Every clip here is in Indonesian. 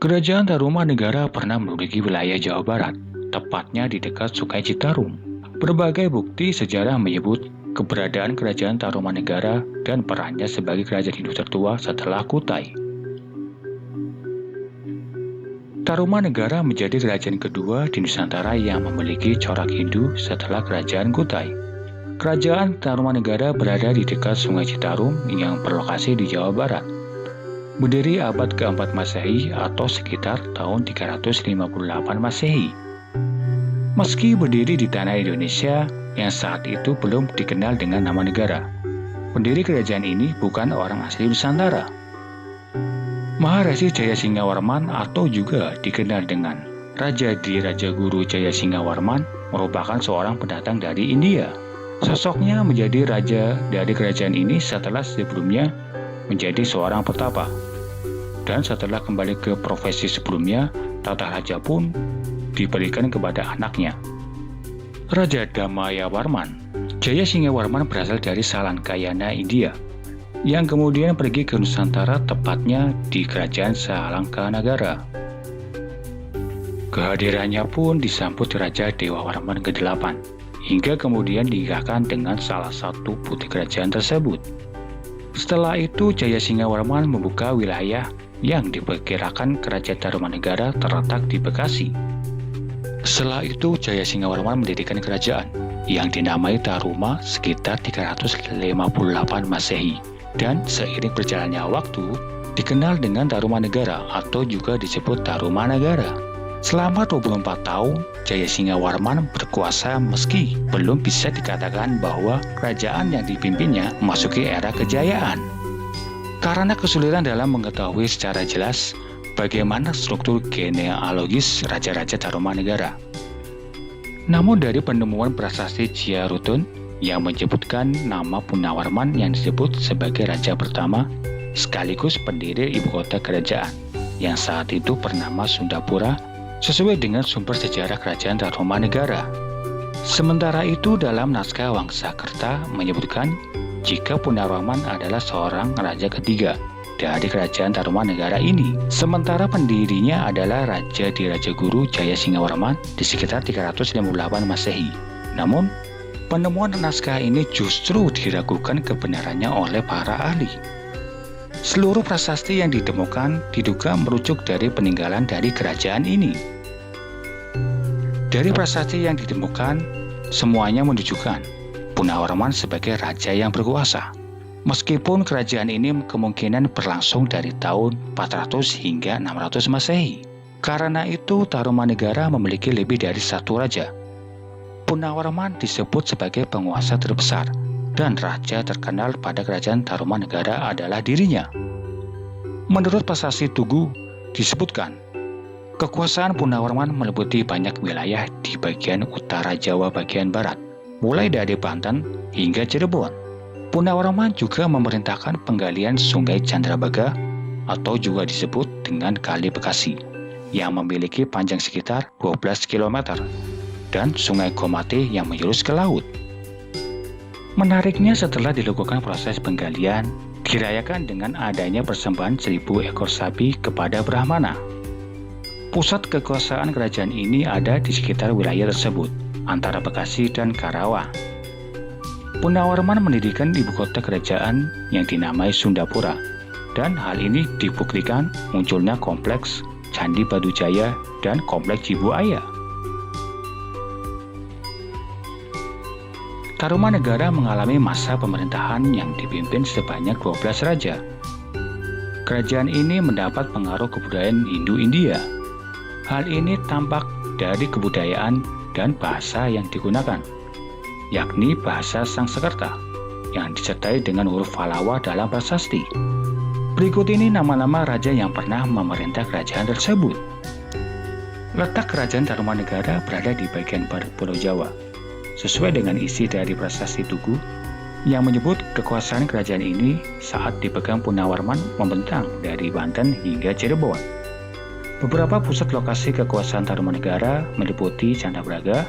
Kerajaan Tarumanegara pernah menduduki wilayah Jawa Barat, tepatnya di dekat Sungai Citarum. Berbagai bukti sejarah menyebut keberadaan Kerajaan Tarumanegara dan perannya sebagai kerajaan Hindu tertua setelah Kutai. Tarumanegara menjadi kerajaan kedua di Nusantara yang memiliki corak Hindu setelah Kerajaan Kutai. Kerajaan Tarumanegara berada di dekat Sungai Citarum yang berlokasi di Jawa Barat. Berdiri abad ke-4 Masehi atau sekitar tahun 358 Masehi. Meski berdiri di tanah Indonesia yang saat itu belum dikenal dengan nama negara, pendiri kerajaan ini bukan orang asli Nusantara. Maharesi Jayasinghawarman atau juga dikenal dengan Raja Di Raja Guru Jayasinghawarman merupakan seorang pendatang dari India. Sosoknya menjadi raja dari kerajaan ini setelah sebelumnya menjadi seorang petapa. Dan setelah kembali ke profesi sebelumnya, tata raja pun diberikan kepada anaknya. Raja Damayawarman. Jayasinghawarman berasal dari Salankayana, India, yang kemudian pergi ke Nusantara, tepatnya di Kerajaan Salangkanagara. Kehadirannya pun disambut Raja Dewawarman ke-8, hingga kemudian dinikahkan dengan salah satu putri kerajaan tersebut. Setelah itu, Jayasinghawarman membuka wilayah yang diperkirakan Kerajaan Tarumanegara terletak di Bekasi. Setelah itu, Jayasinghawarman mendirikan kerajaan yang dinamai Taruma sekitar 358 Masehi, dan seiring berjalannya waktu dikenal dengan Tarumanegara atau juga disebut Tarumanagara. Selama 24 tahun, Jayasinghawarman berkuasa meski belum bisa dikatakan bahwa kerajaan yang dipimpinnya memasuki era kejayaan. Karena kesulitan dalam mengetahui secara jelas bagaimana struktur genealogis raja-raja Tarumanegara. Namun dari penemuan prasasti Ciarutun yang menyebutkan nama Punawarman yang disebut sebagai raja pertama sekaligus pendiri ibu kota kerajaan yang saat itu bernama Sundapura sesuai dengan sumber sejarah Kerajaan Tarumanegara. Sementara itu dalam naskah Wangsakerta menyebutkan jika Punawarman adalah seorang raja ketiga dari Kerajaan Tarumanegara ini. Sementara pendirinya adalah Raja Di Raja Guru Jayasinghawarman di sekitar 358 Masehi. Namun, penemuan naskah ini justru diragukan kebenarannya oleh para ahli. Seluruh prasasti yang ditemukan diduga merujuk dari peninggalan dari kerajaan ini. Dari prasasti yang ditemukan, semuanya menunjukkan Punawarman sebagai raja yang berkuasa. Meskipun kerajaan ini kemungkinan berlangsung dari tahun 400 hingga 600 Masehi. Karena itu, Tarumanegara memiliki lebih dari satu raja. Punawarman disebut sebagai penguasa terbesar, dan raja terkenal pada kerajaan Tarumanegara adalah dirinya. Menurut prasasti Tugu, disebutkan kekuasaan Punawarman meliputi banyak wilayah di bagian utara Jawa bagian barat, mulai dari Banten hingga Cirebon. Punawarman juga memerintahkan penggalian Sungai Candrabaga atau juga disebut dengan Kali Bekasi yang memiliki panjang sekitar 12 km dan Sungai Komate yang menjurus ke laut. Menariknya, setelah dilakukan proses penggalian, dirayakan dengan adanya persembahan 1000 ekor sapi kepada Brahmana. Pusat kekuasaan kerajaan ini ada di sekitar wilayah tersebut, antara Bekasi dan Karawang. Punawarman mendirikan ibu kota kerajaan yang dinamai Sundapura, dan hal ini dibuktikan munculnya kompleks Candi Batujaya dan kompleks Cibuaya. Tarumanegara mengalami masa pemerintahan yang dipimpin sebanyak 12 raja. Kerajaan ini mendapat pengaruh kebudayaan Hindu-India. Hal ini tampak dari kebudayaan dan bahasa yang digunakan, yakni bahasa Sangsekerta yang disertai dengan huruf Pallawa dalam prasasti. Berikut ini nama-nama raja yang pernah memerintah kerajaan tersebut. Letak kerajaan Tarumanegara berada di bagian barat Pulau Jawa, sesuai dengan isi dari prasasti Tugu yang menyebut kekuasaan kerajaan ini saat dipegang Punawarman membentang dari Banten hingga Cirebon. Beberapa pusat lokasi kekuasaan Tarumanegara meliputi Candrabaga,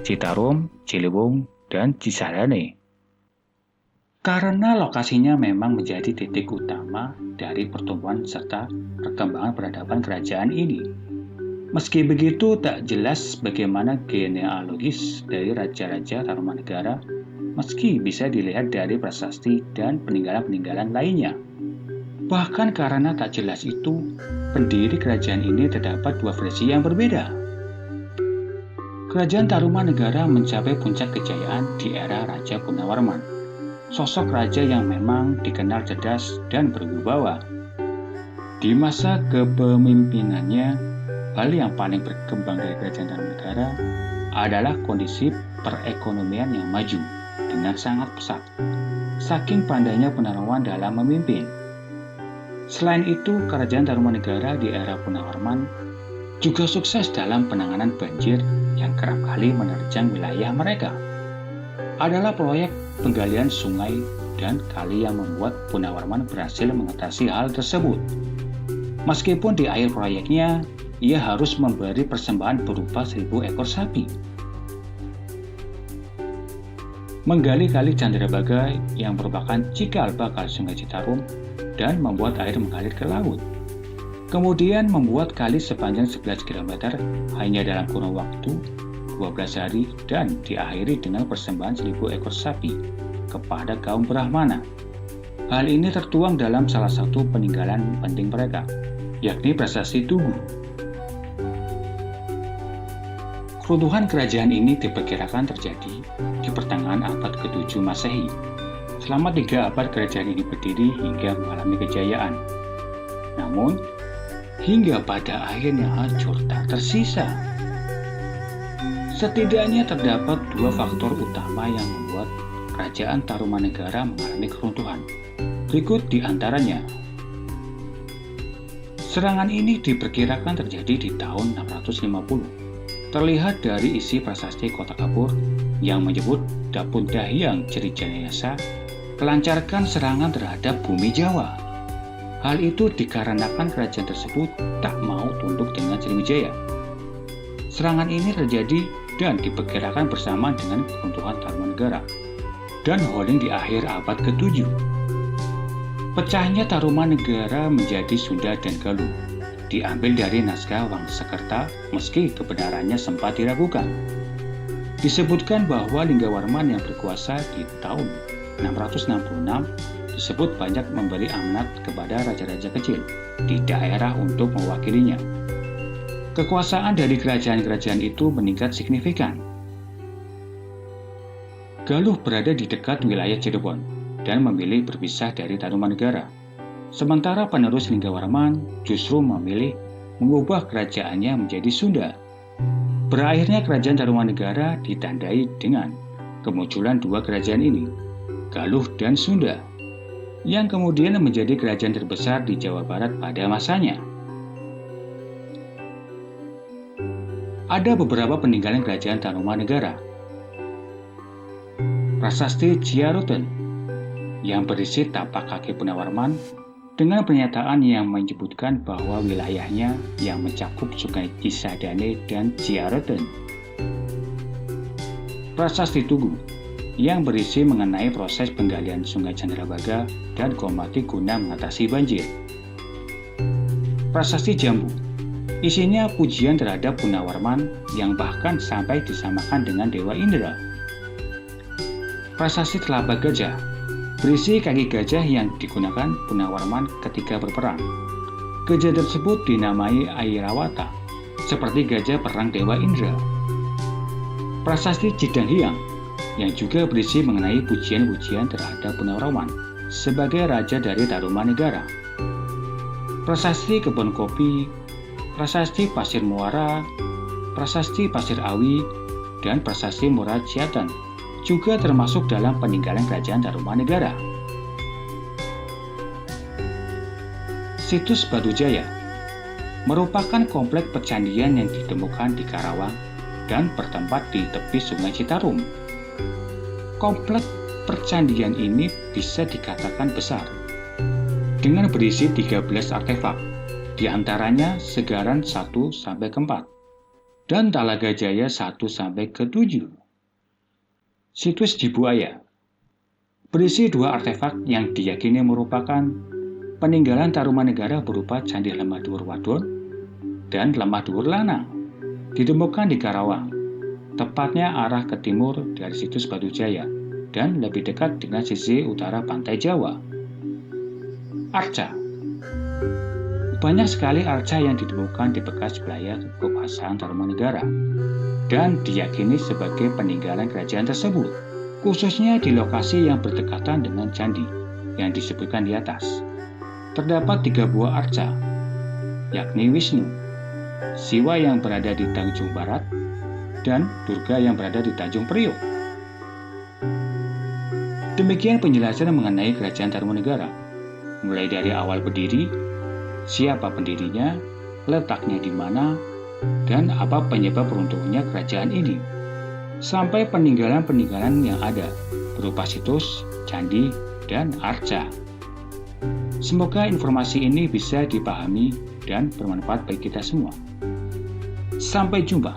Citarum, Ciliwung, dan Cisadane. Karena lokasinya memang menjadi titik utama dari pertumbuhan serta perkembangan peradaban kerajaan ini. Meski begitu, tak jelas bagaimana genealogis dari raja-raja Tarumanegara, meski bisa dilihat dari prasasti dan peninggalan-peninggalan lainnya. Bahkan karena tak jelas itu, pendiri kerajaan ini terdapat dua versi yang berbeda. Kerajaan Tarumanegara mencapai puncak kejayaan di era Raja Punawarman. Sosok raja yang memang dikenal cerdas dan berwibawa. Di masa kepemimpinannya, hal yang paling berkembang dari kerajaan Tarumanegara adalah kondisi perekonomian yang maju dengan sangat pesat. Saking pandainya Punawaraman dalam memimpin. Selain itu, kerajaan Tarumanegara di era Punawarman juga sukses dalam penanganan banjir yang kerap kali menerjang wilayah mereka. Adalah proyek penggalian sungai dan kali yang membuat Punawarman berhasil mengatasi hal tersebut. Meskipun di akhir proyeknya, ia harus memberi persembahan berupa 1.000 ekor sapi. Menggali kali Candrabaga yang merupakan cikal bakal Sungai Citarum dan membuat air mengalir ke laut. Kemudian membuat kali sepanjang 11 km hanya dalam kurun waktu 12 hari dan diakhiri dengan persembahan 1.000 ekor sapi kepada kaum Brahmana. Hal ini tertuang dalam salah satu peninggalan penting mereka, yakni prasasti Tugu. Keruntuhan kerajaan ini diperkirakan terjadi di pertengahan abad ke-7 Masehi. Selama 3 abad kerajaan ini berdiri hingga mengalami kejayaan. Namun, hingga pada akhirnya hancur tak tersisa. Setidaknya terdapat 2 faktor utama yang membuat kerajaan Tarumanegara mengalami keruntuhan. Berikut di antaranya. Serangan ini diperkirakan terjadi di tahun 650. Terlihat dari isi prasasti Kota Kapur yang menyebut Dapun Dahyang Jerijanayasa kelancarkan serangan terhadap bumi Jawa. Hal itu dikarenakan kerajaan tersebut tak mau tunduk dengan Sriwijaya. Serangan ini terjadi dan diperkirakan bersamaan dengan keruntuhan Tarumanegara dan holding di akhir abad ke-7. Pecahnya Tarumanegara menjadi Sunda dan Galuh diambil dari naskah Wangsakerta meski kebenarannya sempat diragukan. Disebutkan bahwa Linggawarman yang berkuasa di tahun 666 disebut banyak memberi amanat kepada raja-raja kecil di daerah untuk mewakilinya. Kekuasaan dari kerajaan-kerajaan itu meningkat signifikan. Galuh berada di dekat wilayah Cirebon dan memilih berpisah dari Tarumanegara. Sementara penerus Linggawarman justru memilih mengubah kerajaannya menjadi Sunda. Berakhirnya kerajaan Tarumanegara ditandai dengan kemunculan 2 kerajaan ini, Galuh dan Sunda, yang kemudian menjadi kerajaan terbesar di Jawa Barat pada masanya. Ada beberapa peninggalan kerajaan Tarumanegara. Prasasti Ciaruten yang berisi tapak kaki Punawarman dengan pernyataan yang menyebutkan bahwa wilayahnya yang mencakup Sungai Cisadane dan Ciaruten. Prasasti Tugu yang berisi mengenai proses penggalian Sungai Candrabaga dan Gomati guna mengatasi banjir. Prasasti Jambu isinya pujian terhadap Punawarman yang bahkan sampai disamakan dengan Dewa Indra. Prasasti Telapak Gajah berisi kaki gajah yang digunakan Punawarman ketika berperang. Gajah tersebut dinamai Airawata, seperti gajah perang Dewa Indra. Prasasti Cidanghyang yang juga berisi mengenai pujian-pujian terhadap Punawarman sebagai raja dari Tarumanegara. Prasasti Kebun Kopi, Prasasti Pasir Muara, Prasasti Pasir Awi, dan Prasasti Muara Ciatan juga termasuk dalam peninggalan kerajaan Tarumanegara. Situs Batu Jaya merupakan komplek pecandian yang ditemukan di Karawang dan bertempat di tepi Sungai Citarum. Komplek percandian ini bisa dikatakan besar, dengan berisi 13 artefak, di antaranya Segaran 1-4 dan Talaga Jaya 1-7. Situs Dibuaya berisi 2 artefak yang diyakini merupakan peninggalan Tarumanegara berupa Candi Lemah Dhuwur Wadon dan Lemah Dhuwur Lanang. Ditemukan di Karawang, tepatnya arah ke timur dari situs Batu Jaya dan lebih dekat dengan sisi utara pantai Jawa. Arca. Banyak sekali arca yang ditemukan di bekas wilayah kekuasaan Tarumanegara dan diyakini sebagai peninggalan kerajaan tersebut, khususnya di lokasi yang berdekatan dengan candi yang disebutkan di atas. Terdapat 3 buah arca, yakni Wisnu, Siwa yang berada di Tanjung Barat, dan Durga yang berada di Tanjung Priok. Demikian penjelasan mengenai kerajaan Tarumanegara, mulai dari awal berdiri, siapa pendirinya, letaknya di mana, dan apa penyebab runtuhnya kerajaan ini, sampai peninggalan-peninggalan yang ada berupa situs, candi, dan arca. Semoga informasi ini bisa dipahami dan bermanfaat bagi kita semua. Sampai jumpa.